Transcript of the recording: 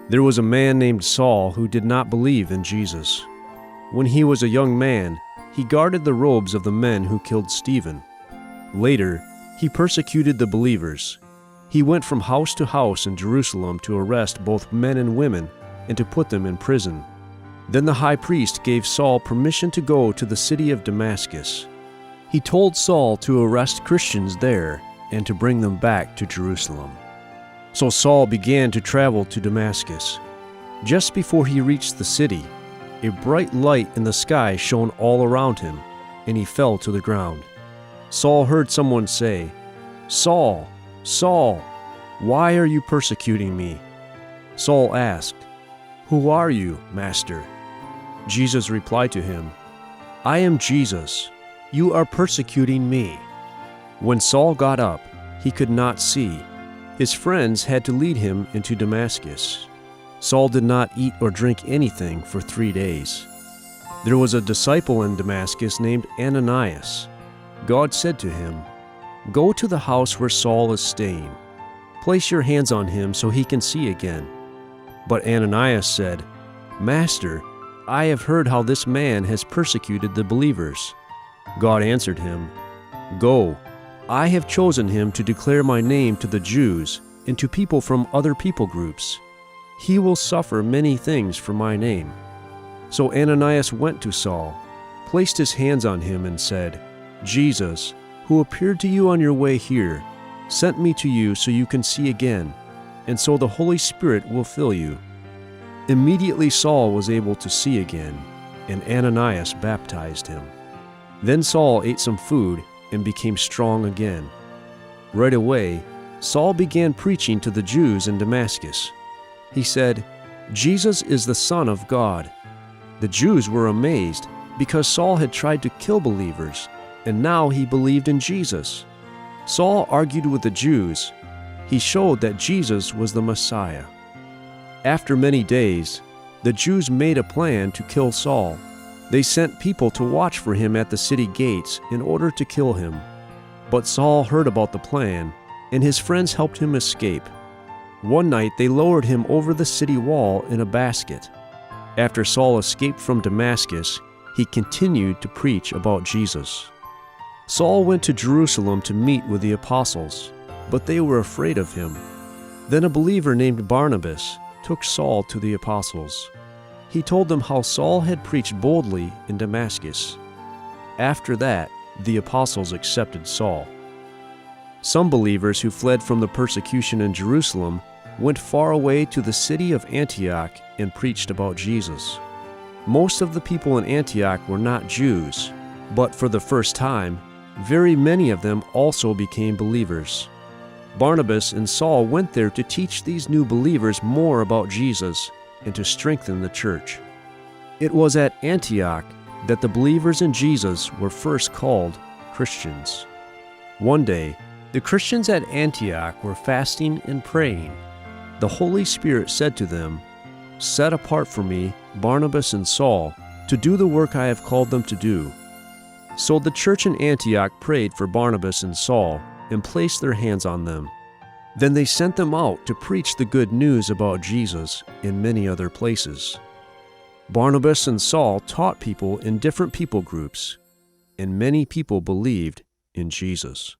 There was a man named Saul who did not believe in Jesus. When he was a young man, he guarded the robes of the men who killed Stephen. Later, he persecuted the believers. He went from house to house in Jerusalem to arrest both men and women and to put them in prison. Then the high priest gave Saul permission to go to the city of Damascus. He told Saul to arrest Christians there and to bring them back to Jerusalem. So Saul began to travel to Damascus. Just before he reached the city, a bright light in the sky shone all around him, and he fell to the ground. Saul heard someone say, "Saul, Saul, why are you persecuting me?" Saul asked, "Who are you, Master?" Jesus replied to him, "I am Jesus. You are persecuting me." When Saul got up, he could not see. His friends had to lead him into Damascus. Saul did not eat or drink anything for 3 days. There was a disciple in Damascus named Ananias. God said to him, "Go to the house where Saul is staying. Place your hands on him so he can see again." But Ananias said, "Master, I have heard how this man has persecuted the believers." God answered him, "Go. I have chosen him to declare my name to the Jews and to people from other people groups. He will suffer many things for my name." So Ananias went to Saul, placed his hands on him, and said, "Jesus, who appeared to you on your way here, sent me to you so you can see again, and so the Holy Spirit will fill you." Immediately Saul was able to see again, and Ananias baptized him. Then Saul ate some food and became strong again. Right away, Saul began preaching to the Jews in Damascus. He said, "Jesus is the Son of God." The Jews were amazed because Saul had tried to kill believers, and now he believed in Jesus. Saul argued with the Jews. He showed that Jesus was the Messiah. After many days, the Jews made a plan to kill Saul. They sent people to watch for him at the city gates in order to kill him. But Saul heard about the plan, and his friends helped him escape. One night they lowered him over the city wall in a basket. After Saul escaped from Damascus, he continued to preach about Jesus. Saul went to Jerusalem to meet with the apostles, but they were afraid of him. Then a believer named Barnabas took Saul to the apostles. He told them how Saul had preached boldly in Damascus. After that, the apostles accepted Saul. Some believers who fled from the persecution in Jerusalem went far away to the city of Antioch and preached about Jesus. Most of the people in Antioch were not Jews, but for the first time, very many of them also became believers. Barnabas and Saul went there to teach these new believers more about Jesus and to strengthen the church. It was at Antioch that the believers in Jesus were first called Christians. One day, the Christians at Antioch were fasting and praying. The Holy Spirit said to them, "Set apart for me Barnabas and Saul to do the work I have called them to do." So the church in Antioch prayed for Barnabas and Saul and placed their hands on them. Then they sent them out to preach the good news about Jesus in many other places. Barnabas and Saul taught people in different people groups, and many people believed in Jesus.